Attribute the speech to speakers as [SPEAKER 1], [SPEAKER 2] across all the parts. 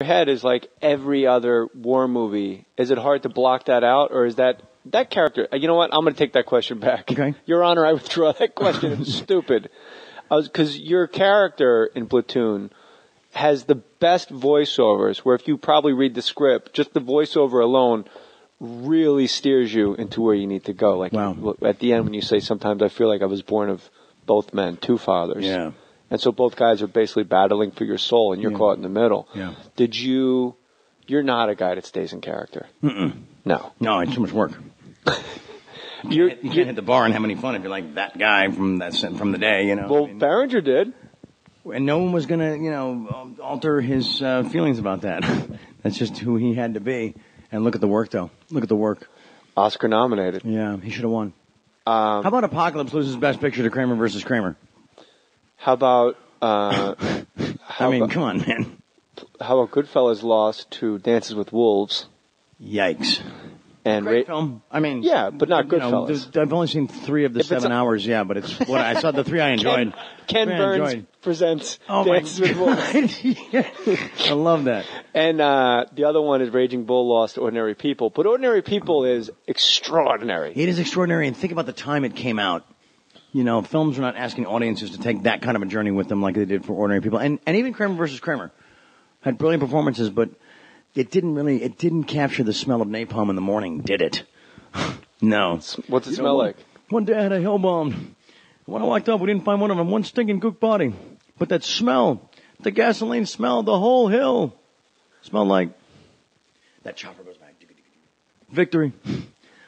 [SPEAKER 1] Your head is like every other war movie. Is it hard to block that out, or is that character? You know what? I'm going to take that question back.
[SPEAKER 2] Okay.
[SPEAKER 1] Your Honor, I withdraw that question. It was stupid. Because your character in Platoon has the best voiceovers, where if you probably read the script, just the voiceover alone really steers you into where you need to go. Like at the end when you say, sometimes I feel like I was born of both men, two fathers.
[SPEAKER 2] Yeah.
[SPEAKER 1] And so both guys are basically battling for your soul, and you're caught in the middle.
[SPEAKER 2] Yeah.
[SPEAKER 1] You're not a guy that stays in character.
[SPEAKER 2] Mm-mm.
[SPEAKER 1] No.
[SPEAKER 2] No, it's too much work. You can't hit the bar and have any fun if you're like that guy from the day, you know.
[SPEAKER 1] Well, Berenger did.
[SPEAKER 2] And no one was going to, alter his feelings about that. That's just who he had to be. And look at the work, though. Look at the work.
[SPEAKER 1] Oscar nominated.
[SPEAKER 2] Yeah, he should have won. How about Apocalypse loses Best Picture to Kramer versus Kramer?
[SPEAKER 1] How about...
[SPEAKER 2] come on, man.
[SPEAKER 1] How about Goodfellas lost to Dances with Wolves?
[SPEAKER 2] Yikes.
[SPEAKER 1] And
[SPEAKER 2] great film. I mean...
[SPEAKER 1] Yeah, but not Goodfellas.
[SPEAKER 2] I've only seen 3 of the 7 hours, but it's what I saw the 3 I enjoyed.
[SPEAKER 1] Ken Burns presents Dances with Wolves.
[SPEAKER 2] I love that.
[SPEAKER 1] And the other one is Raging Bull lost to Ordinary People. But Ordinary People is extraordinary.
[SPEAKER 2] It is extraordinary. And think about the time it came out. You know, films are not asking audiences to take that kind of a journey with them like they did for Ordinary People. And even Kramer versus Kramer had brilliant performances, but it didn't capture the smell of napalm in the morning, did it? No.
[SPEAKER 1] What's it smell like?
[SPEAKER 2] One day I had a hell bomb. When I walked up, we didn't find one of them, one stinking cooked body. But that smell, the gasoline smell, the whole hill smelled like that chopper goes back. Victory.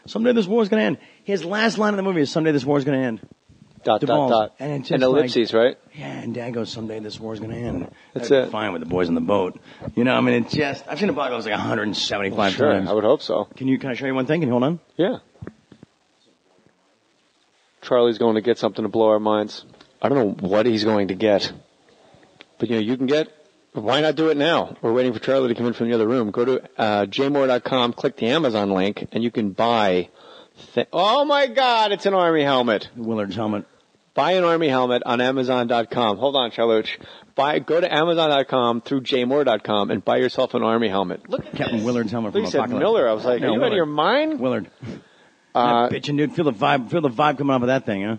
[SPEAKER 2] Someday this war's going to end. His last line of the movie is, someday this war's going to end. ... And
[SPEAKER 1] ellipses, right?
[SPEAKER 2] Yeah, and Dad goes, someday this war's going to end.
[SPEAKER 1] That's it.
[SPEAKER 2] Fine with the boys on the boat. You know, I mean, it's just, I've seen Apocalypse like 175 times.
[SPEAKER 1] I would hope so.
[SPEAKER 2] Can I show you one thing? Can you hold on?
[SPEAKER 1] Yeah. Charlie's going to get something to blow our minds. I don't know what he's going to get. But, you can get... Why not do it now? We're waiting for Charlie to come in from the other room. Go to jmohr.com, click the Amazon link, and you can buy... Oh, my God, it's an Army helmet.
[SPEAKER 2] Willards helmet.
[SPEAKER 1] Buy an Army helmet on Amazon.com. Hold on, Charluch. Go to Amazon.com through jmohr.com and buy yourself an Army helmet. Look at
[SPEAKER 2] Captain Willard's helmet from Apocalypse.
[SPEAKER 1] You said Miller. I was like, are you out of your mind?
[SPEAKER 2] Willard. Bitchin', dude. Feel the vibe coming off of that thing, huh?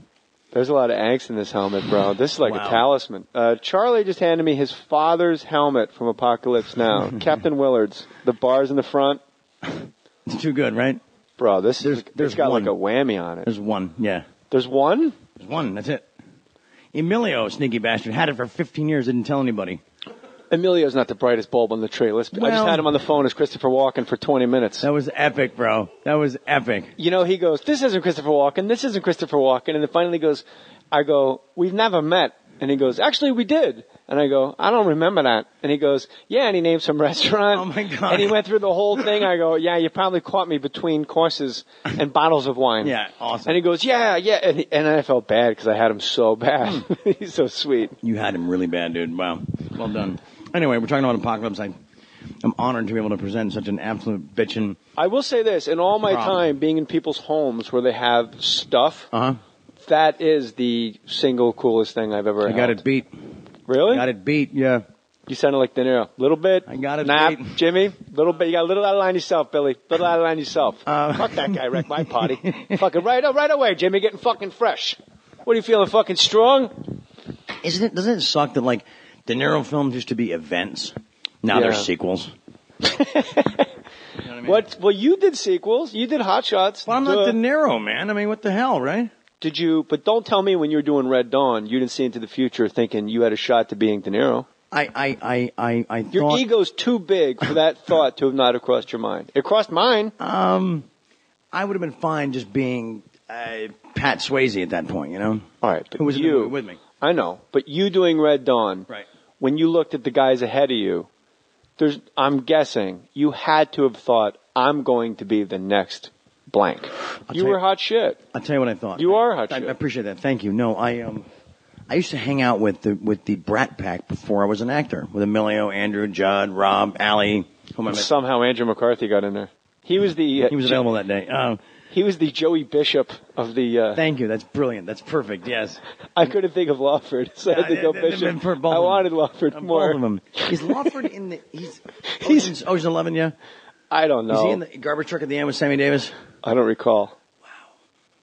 [SPEAKER 1] There's a lot of angst in this helmet, bro. This is like a talisman. Charlie just handed me his father's helmet from Apocalypse Now. Captain Willard's. The bars in the front.
[SPEAKER 2] It's too good, right?
[SPEAKER 1] Bro, there's got
[SPEAKER 2] one.
[SPEAKER 1] like a whammy on it.
[SPEAKER 2] There's one, yeah.
[SPEAKER 1] There's one?
[SPEAKER 2] There's one, that's it. Emilio, sneaky bastard, had it for 15 years, didn't tell anybody.
[SPEAKER 1] Emilio's not the brightest bulb on the tree. I just had him on the phone as Christopher Walken for 20 minutes.
[SPEAKER 2] That was epic, bro. That was epic.
[SPEAKER 1] You know, he goes, this isn't Christopher Walken, this isn't Christopher Walken. And then finally he goes, I go, we've never met. And he goes, actually we did. And I go, I don't remember that. And he goes, yeah, and he named some restaurant.
[SPEAKER 2] Oh my God.
[SPEAKER 1] And he went through the whole thing. I go, yeah, you probably caught me between courses and bottles of wine.
[SPEAKER 2] Yeah, awesome.
[SPEAKER 1] And he goes, yeah. And I felt bad because I had him so bad. He's so sweet.
[SPEAKER 2] You had him really bad, dude. Wow. Well done. Anyway, we're talking about Apocalypse. I'm honored to be able to present such an absolute bitchin'.
[SPEAKER 1] I will say this, in all my time being in people's homes where they have stuff, that is the single coolest thing I've ever had.
[SPEAKER 2] I got it beat.
[SPEAKER 1] Really?
[SPEAKER 2] Got it beat, yeah.
[SPEAKER 1] You sounded like De Niro. Little bit.
[SPEAKER 2] I got it
[SPEAKER 1] beat. Jimmy, little bit. You got a little out of line yourself, Billy. Little out of line yourself. Fuck that guy, wrecked my party. Fucking right away, Jimmy, getting fucking fresh. What are you feeling, fucking strong?
[SPEAKER 2] Doesn't it suck that, like, De Niro films used to be events? Now they're sequels. You know what I mean?
[SPEAKER 1] Well, you did sequels. You did Hot Shots.
[SPEAKER 2] Well, I'm not De Niro, man. I mean, what the hell, right?
[SPEAKER 1] But don't tell me when you were doing Red Dawn, you didn't see into the future thinking you had a shot to being De Niro.
[SPEAKER 2] I
[SPEAKER 1] Your
[SPEAKER 2] thought...
[SPEAKER 1] ego's too big for that thought to have not crossed your mind. It crossed mine.
[SPEAKER 2] I would have been fine just being Pat Swayze at that point, you know?
[SPEAKER 1] All right, but
[SPEAKER 2] who was
[SPEAKER 1] you
[SPEAKER 2] with me?
[SPEAKER 1] I know, but you doing Red Dawn,
[SPEAKER 2] right?
[SPEAKER 1] When you looked at the guys ahead of you, I'm guessing you had to have thought, I'm going to be the next blank. You were hot shit.
[SPEAKER 2] I'll tell you what I thought.
[SPEAKER 1] You are hot
[SPEAKER 2] shit.
[SPEAKER 1] I
[SPEAKER 2] appreciate that. Thank you. No, I used to hang out with the Brat Pack before I was an actor, with Emilio, Andrew, Judd, Rob, Allie.
[SPEAKER 1] Somehow Andrew McCarthy got in there. He was
[SPEAKER 2] available that day.
[SPEAKER 1] He was the Joey Bishop of the...
[SPEAKER 2] Thank you. That's brilliant. That's perfect. Yes.
[SPEAKER 1] I couldn't think of Lawford, so I had to go Bishop.
[SPEAKER 2] I
[SPEAKER 1] wanted Lawford more.
[SPEAKER 2] Both of them. Is Lawford in the... He's in Ocean's 11, yeah?
[SPEAKER 1] I don't know.
[SPEAKER 2] Is he in the garbage truck at the end with Sammy Davis?
[SPEAKER 1] I don't recall.
[SPEAKER 2] Wow.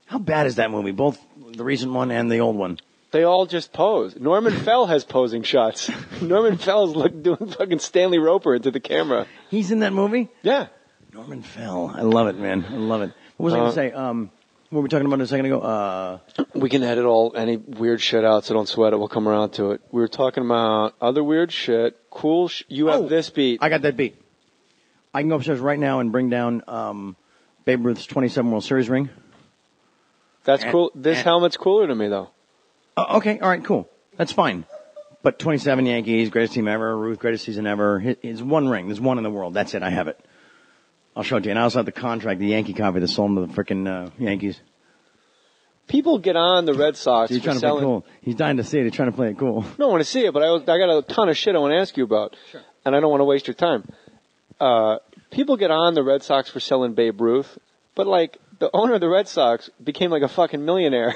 [SPEAKER 2] How bad is that movie? Both the recent one and the old one.
[SPEAKER 1] They all just pose. Norman Fell has posing shots. Norman Fell's doing fucking Stanley Roper into the camera.
[SPEAKER 2] He's in that movie?
[SPEAKER 1] Yeah.
[SPEAKER 2] Norman Fell. I love it, man. I love it. What was I going to say? What were we talking about a second ago?
[SPEAKER 1] We can edit any weird shit out, so don't sweat it. We'll come around to it. We were talking about other weird shit. Cool. You have this beat.
[SPEAKER 2] I got that beat. I can go upstairs right now and bring down Babe Ruth's 27 World Series ring.
[SPEAKER 1] That's cool. This helmet's cooler to me, though.
[SPEAKER 2] Okay. All right. Cool. That's fine. But 27 Yankees, greatest team ever. Ruth, greatest season ever. It's one ring. There's one in the world. That's it. I have it. I'll show it to you. And I also have the contract, the Yankee copy that sold him to the frickin' Yankees.
[SPEAKER 1] People get on the Red Sox.
[SPEAKER 2] He's trying to play cool. He's dying to see it. He's trying to play it cool.
[SPEAKER 1] I don't want to see it, but I got a ton of shit I want to ask you about.
[SPEAKER 2] Sure.
[SPEAKER 1] And I don't want to waste your time. People get on the Red Sox for selling Babe Ruth, but the owner of the Red Sox became like a fucking millionaire.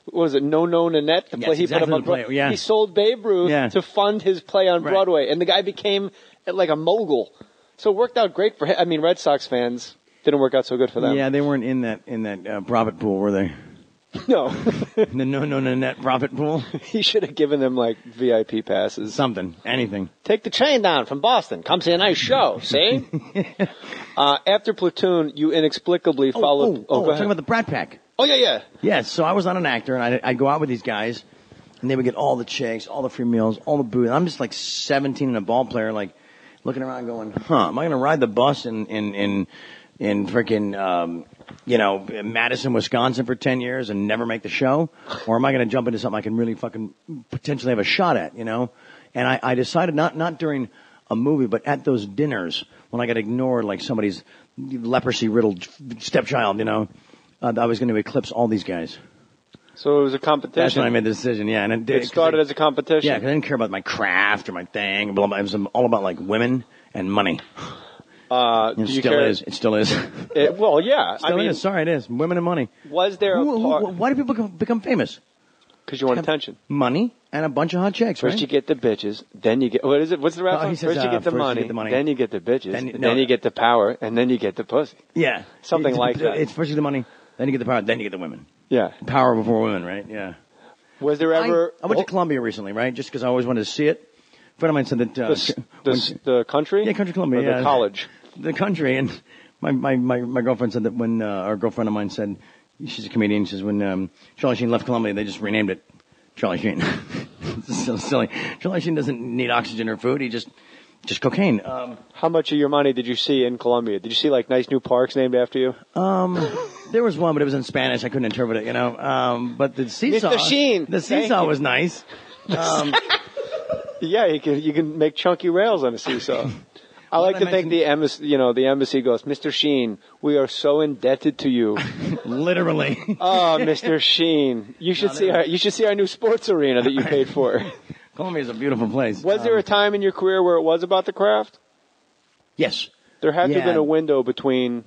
[SPEAKER 1] What was it, No Nanette?
[SPEAKER 2] He put up on Broadway. Yeah.
[SPEAKER 1] He sold Babe Ruth to fund his play on Broadway, and the guy became like a mogul. So it worked out great for him. I mean, Red Sox fans didn't work out so good for them.
[SPEAKER 2] Yeah, they weren't in that profit pool, were they?
[SPEAKER 1] No.
[SPEAKER 2] The No Nanette profit pool.
[SPEAKER 1] He should have given them VIP passes.
[SPEAKER 2] Something, anything.
[SPEAKER 1] Take the train down from Boston. Come see a nice show. See? After Platoon, you inexplicably followed.
[SPEAKER 2] We're talking about the Brat Pack.
[SPEAKER 1] Oh yeah.
[SPEAKER 2] Yes. So I was not an actor, and I'd go out with these guys, and they would get all the chicks, all the free meals, all the booze. I'm just 17 and a ball player, looking around, going, am I going to ride the bus in frickin', Madison, Wisconsin for 10 years and never make the show? Or am I going to jump into something I can really fucking potentially have a shot at, And I decided not during a movie, but at those dinners when I got ignored like somebody's leprosy-riddled stepchild, I was going to eclipse all these guys.
[SPEAKER 1] So it was a competition.
[SPEAKER 2] That's when I made the decision, yeah. And
[SPEAKER 1] it started as a competition.
[SPEAKER 2] Yeah, because I didn't care about my craft or my thing. It was all about women and money. It still is.
[SPEAKER 1] Well, yeah.
[SPEAKER 2] Still is. Sorry, it is. Women and money.
[SPEAKER 1] Was there
[SPEAKER 2] why do people become famous?
[SPEAKER 1] Because you want attention.
[SPEAKER 2] Money and a bunch of hot chicks,
[SPEAKER 1] First you get the bitches, then you get... What is it? What's the rap song?
[SPEAKER 2] First you get the money,
[SPEAKER 1] then you get the bitches, then you get the power, and then you get the pussy.
[SPEAKER 2] Yeah.
[SPEAKER 1] Something like that.
[SPEAKER 2] It's first you get the money, then you get the power, then you get the women.
[SPEAKER 1] Yeah.
[SPEAKER 2] Power before women, right? Yeah.
[SPEAKER 1] Was there ever...
[SPEAKER 2] I went to Columbia recently, right? Just because I always wanted to see it. A friend of mine said that...
[SPEAKER 1] the country?
[SPEAKER 2] Yeah, Country Columbia,
[SPEAKER 1] or the college?
[SPEAKER 2] The country, and my girlfriend said that when... our girlfriend of mine said... She's a comedian. She says when Charlie Sheen left Columbia, they just renamed it Charlie Sheen. It's so silly. Charlie Sheen doesn't need oxygen or food. He just cocaine.
[SPEAKER 1] How much of your money did you see in Colombia? Did you see nice new parks named after you?
[SPEAKER 2] There was one, but it was in Spanish. I couldn't interpret it, But the seesaw,
[SPEAKER 1] Mr. Sheen.
[SPEAKER 2] The seesaw was nice.
[SPEAKER 1] Yeah, you can make chunky rails on a seesaw. I like to think the embassy goes, Mr. Sheen, we are so indebted to you.
[SPEAKER 2] Literally.
[SPEAKER 1] Oh, Mr. Sheen, you should see our new sports arena that you paid for.
[SPEAKER 2] Columbia is a beautiful place.
[SPEAKER 1] Was there a time in your career where it was about the craft?
[SPEAKER 2] Yes.
[SPEAKER 1] There had to have been a window between.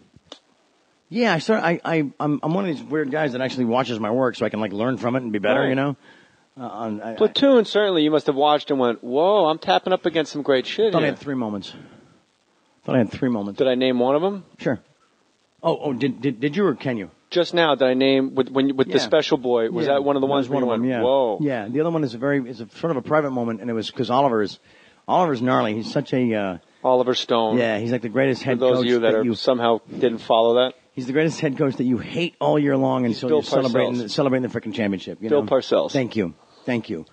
[SPEAKER 2] Yeah, I'm one of these weird guys that actually watches my work so I can learn from it and be better,
[SPEAKER 1] right. Platoon, certainly you must have watched and went, whoa, I'm tapping up against some great shit
[SPEAKER 2] here. I had 3 moments. Did
[SPEAKER 1] I name one of them?
[SPEAKER 2] Sure. Oh, did you or can you?
[SPEAKER 1] Just now, did I name with the special boy? Was that one of the ones where you went, whoa?
[SPEAKER 2] Yeah, the other one is sort of a private moment, and it was because Oliver's gnarly. He's such a
[SPEAKER 1] Oliver Stone.
[SPEAKER 2] Yeah, he's like the greatest head
[SPEAKER 1] coach. For
[SPEAKER 2] those
[SPEAKER 1] of you that somehow didn't follow that.
[SPEAKER 2] He's the greatest head coach that you hate all year long until you're celebrating the freaking championship.
[SPEAKER 1] Bill Parcells.
[SPEAKER 2] Thank you.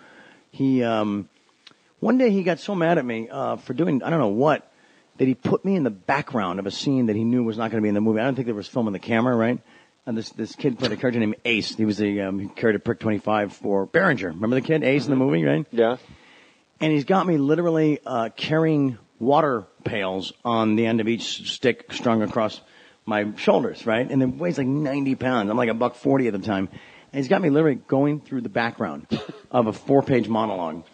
[SPEAKER 2] He one day he got so mad at me for doing I don't know what. That he put me in the background of a scene that he knew was not going to be in the movie. I don't think they was filming the camera, right? And this kid played a character named Ace. He was he carried a Prick 25 for Behringer. Remember the kid, Ace, in the movie, right?
[SPEAKER 1] Yeah.
[SPEAKER 2] And he's got me literally carrying water pails on the end of each stick strung across my shoulders, right? And it weighs 90 pounds. I'm like $140 at the time. And he's got me literally going through the background of a 4-page monologue.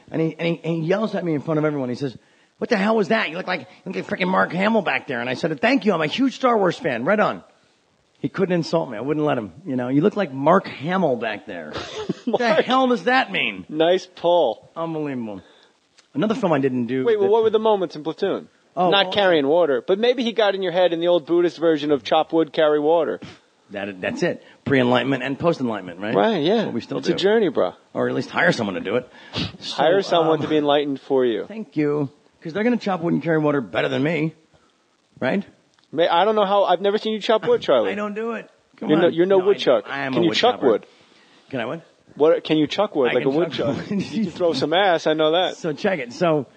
[SPEAKER 2] And he yells at me in front of everyone. He says, "What the hell was that? You look like freaking Mark Hamill back there." And I said, "Thank you. I'm a huge Star Wars fan. Right on." He couldn't insult me. I wouldn't let him. You know, you look like Mark Hamill back there. What the hell does that mean?
[SPEAKER 1] Nice pull.
[SPEAKER 2] Unbelievable. Another film I didn't do.
[SPEAKER 1] Wait, well, what were the moments in Platoon? Not carrying water, but maybe he got in your head in the old Buddhist version of chop wood, carry water.
[SPEAKER 2] That's it. Pre-enlightenment and post-enlightenment, right?
[SPEAKER 1] Right, yeah.
[SPEAKER 2] That's what we still do.
[SPEAKER 1] It's a journey, bro.
[SPEAKER 2] Or at least hire someone to do it. So,
[SPEAKER 1] hire someone to be enlightened for you.
[SPEAKER 2] Thank you. Because they're going to chop wood and carry water better than me. Right?
[SPEAKER 1] I don't know how. I've never seen you chop wood, Charlie.
[SPEAKER 2] I don't do it.
[SPEAKER 1] You're no woodchuck. Can you chuck wood?
[SPEAKER 2] Can I what?
[SPEAKER 1] What can you chuck wood like a woodchuck? You can throw some ass. I know that.
[SPEAKER 2] So check it. So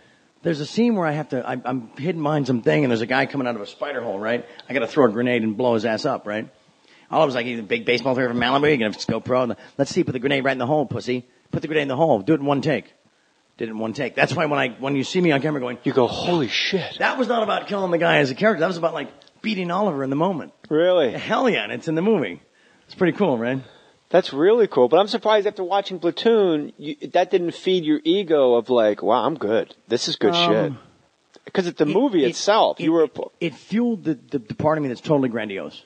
[SPEAKER 2] there's a scene where I'm hidden behind some thing, and there's a guy coming out of a spider hole. Right? I got to throw a grenade and blow his ass up. Right? All I was like, he's a big baseball player from Malibu. You're gonna go pro. Let's see. Put the grenade right in the hole, pussy. Put the grenade in the hole. Do it in one take. Did it in one take. That's why when you see me on camera going,
[SPEAKER 1] you go, holy shit.
[SPEAKER 2] That was not about killing the guy as a character. That was about like beating Oliver in the moment.
[SPEAKER 1] Really?
[SPEAKER 2] Hell yeah, and it's in the movie. It's pretty cool, right?
[SPEAKER 1] That's really cool. But I'm surprised after watching Platoon, that didn't feed your ego of like, wow, I'm good. This is good shit. Because it's the movie itself. It fueled
[SPEAKER 2] the part of me that's totally grandiose.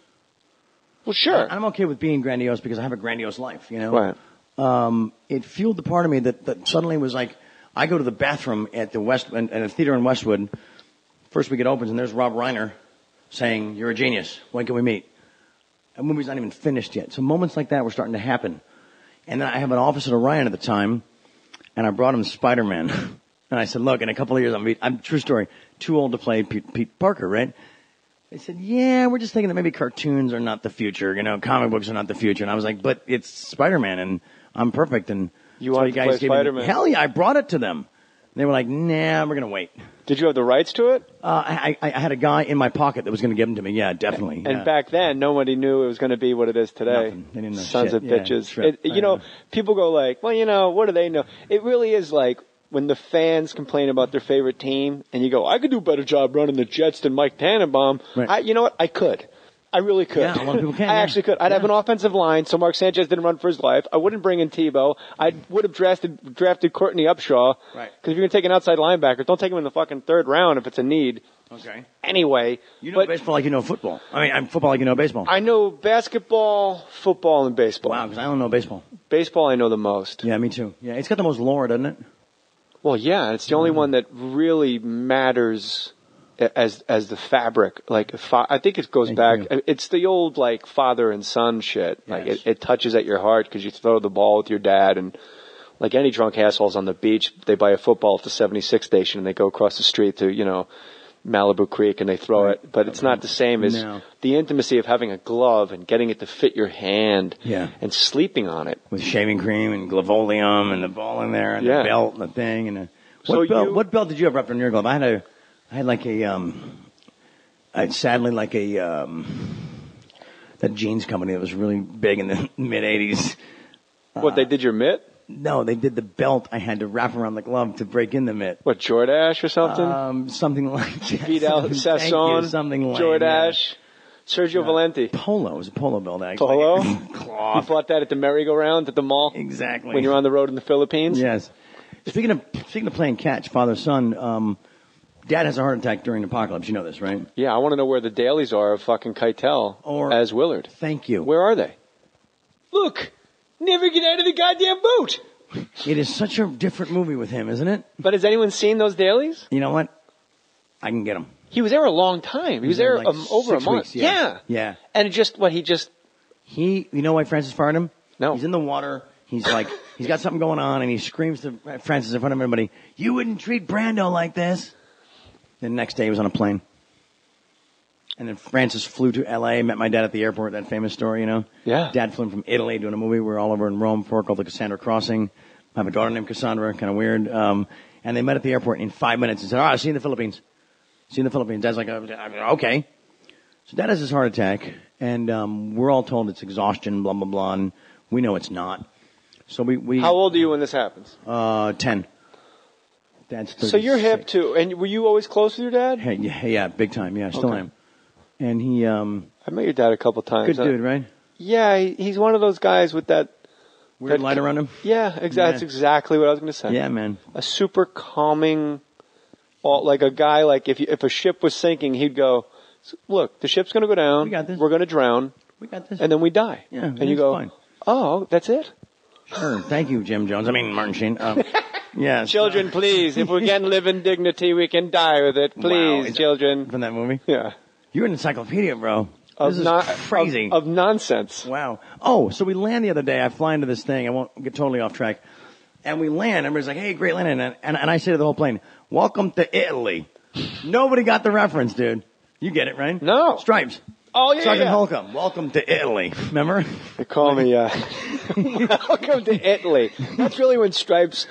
[SPEAKER 1] Well, sure.
[SPEAKER 2] I'm okay with being grandiose because I have a grandiose life, you know? Right. It fueled the part of me that suddenly was like, I go to the bathroom at a theater in Westwood. First week it opens, and there's Rob Reiner saying, "You're a genius. When can we meet?" The movie's not even finished yet. So moments like that were starting to happen. And then I have an office at Orion at the time, and I brought him SpiderMan. And I said, "Look, in a couple of years, I'm true story, too old to play Pete Parker, right?" They said, "Yeah, we're just thinking that maybe cartoons are not the future. You know, comic books are not the future." And I was like, "But it's Spider-Man, and I'm perfect." And
[SPEAKER 1] you wanted to play Spider-Man?
[SPEAKER 2] Hell yeah, I brought it to them. They were like, "Nah, we're going to wait."
[SPEAKER 1] Did you have the rights to it?
[SPEAKER 2] I had a guy in my pocket that was going to give them to me. Yeah, definitely.
[SPEAKER 1] And back then, nobody knew it was going to be what it is today.
[SPEAKER 2] Nothing. They didn't know
[SPEAKER 1] Sons
[SPEAKER 2] shit.
[SPEAKER 1] of bitches. You know, people go like, well, you know, what do they know? It really is like when the fans complain about their favorite team, and you go, I could do a better job running the Jets than Mike Tannenbaum. Right. You know what? I could. I really could.
[SPEAKER 2] Yeah, a lot of people can.
[SPEAKER 1] I actually could. I'd have an offensive line so Mark Sanchez didn't run for his life. I wouldn't bring in Tebow. I would have drafted Courtney Upshaw. Right. Because if you're going to take an outside linebacker, don't take him in the fucking third round if it's a need.
[SPEAKER 2] Okay.
[SPEAKER 1] Anyway.
[SPEAKER 2] You know baseball like you know football. I mean, I'm football like you know baseball.
[SPEAKER 1] I know basketball, football, and baseball.
[SPEAKER 2] Wow, because I don't know baseball.
[SPEAKER 1] Baseball I know the most.
[SPEAKER 2] Yeah, me too. Yeah, it's got the most lore, doesn't it?
[SPEAKER 1] Well, yeah, it's the only one that really matters as the fabric. Like, I think it goes back. It's the old like father and son shit. Like it touches at your heart because you throw the ball with your dad, and like any drunk assholes on the beach, they buy a football at the 76 station and they go across the street to Malibu Creek and they throw it. But it's not the same as the intimacy of having a glove and getting it to fit your hand. Yeah. And sleeping on it
[SPEAKER 2] with shaving cream and Glavolium and the ball in there and the belt and the thing and what belt did you have wrapped on your glove? I had like that jeans company that was really big in the mid '80s.
[SPEAKER 1] What, they did your mitt?
[SPEAKER 2] No, they did the belt I had to wrap around the glove to break in the mitt.
[SPEAKER 1] What, Jordache or something?
[SPEAKER 2] Something like that.
[SPEAKER 1] Vidal Sassoon,
[SPEAKER 2] something like
[SPEAKER 1] Jordache, Sergio Valenti.
[SPEAKER 2] Polo. It was a polo belt, actually.
[SPEAKER 1] Polo?
[SPEAKER 2] Cloth.
[SPEAKER 1] You bought that at the merry-go-round at the mall?
[SPEAKER 2] Exactly.
[SPEAKER 1] When you're on the road in the Philippines?
[SPEAKER 2] Yes. Speaking of playing catch, father-son, Dad has a heart attack during the apocalypse. You know this, right?
[SPEAKER 1] Yeah, I want to know where the dailies are of fucking Keitel as Willard.
[SPEAKER 2] Thank you.
[SPEAKER 1] Where are they? Look! Never get out of the goddamn boat!
[SPEAKER 2] It is such a different movie with him, isn't it?
[SPEAKER 1] But has anyone seen those dailies?
[SPEAKER 2] You know what? I can get them.
[SPEAKER 1] He was there a long time. He was there like over a month.
[SPEAKER 2] Weeks, yeah.
[SPEAKER 1] And
[SPEAKER 2] you know why Francis fired him?
[SPEAKER 1] No.
[SPEAKER 2] He's in the water. He's like, he's got something going on, and he screams to Francis in front of everybody, "You wouldn't treat Brando like this." Then the next day he was on a plane. And then Francis flew to L.A., met my dad at the airport, that famous story, you know?
[SPEAKER 1] Yeah.
[SPEAKER 2] Dad flew him from Italy doing a movie. We were all over in Rome for called The Cassandra Crossing. I have a daughter named Cassandra, kind of weird. And they met at the airport in 5 minutes and said, I'll see you in the Philippines. See you in the Philippines. Dad's like, okay. So Dad has this heart attack, and we're all told it's exhaustion, blah, blah, blah, and we know it's not. So we
[SPEAKER 1] How old are you when this happens?
[SPEAKER 2] 10. Dad's 36.
[SPEAKER 1] So you're hip, too. And were you always close with your dad?
[SPEAKER 2] Hey, yeah, big time. Yeah, still am. And he,
[SPEAKER 1] I met your dad a couple times.
[SPEAKER 2] Good dude, right?
[SPEAKER 1] Yeah, he's one of those guys with that
[SPEAKER 2] weird light around him.
[SPEAKER 1] Yeah, exactly. Yeah. That's exactly what I was going to say.
[SPEAKER 2] Yeah, man.
[SPEAKER 1] A super calming, like a guy. Like if a ship was sinking, he'd go, "Look, the ship's going to go down.
[SPEAKER 2] We got this.
[SPEAKER 1] We're going to drown.
[SPEAKER 2] We got this.
[SPEAKER 1] And then we die.
[SPEAKER 2] Yeah,
[SPEAKER 1] and you go,
[SPEAKER 2] fine.
[SPEAKER 1] oh, that's it?
[SPEAKER 2] Sure. Thank you, Jim Jones. I mean, Martin Sheen. Yeah.
[SPEAKER 1] Children, please. If we can live in dignity, we can die with it. Please,
[SPEAKER 2] wow.
[SPEAKER 1] children.
[SPEAKER 2] From that movie?
[SPEAKER 1] Yeah.
[SPEAKER 2] You're an encyclopedia, bro. This is crazy.
[SPEAKER 1] Of nonsense.
[SPEAKER 2] Wow. Oh, so we land the other day. I fly into this thing. I won't get totally off track. And we land. Everybody's like, hey, great landing. And I say to the whole plane, welcome to Italy. Nobody got the reference, dude. You get it, right?
[SPEAKER 1] No.
[SPEAKER 2] Stripes.
[SPEAKER 1] Oh, yeah,
[SPEAKER 2] Sergeant
[SPEAKER 1] yeah.
[SPEAKER 2] Holcomb, welcome to Italy. Remember?
[SPEAKER 1] They call me, welcome to Italy. That's really when Stripes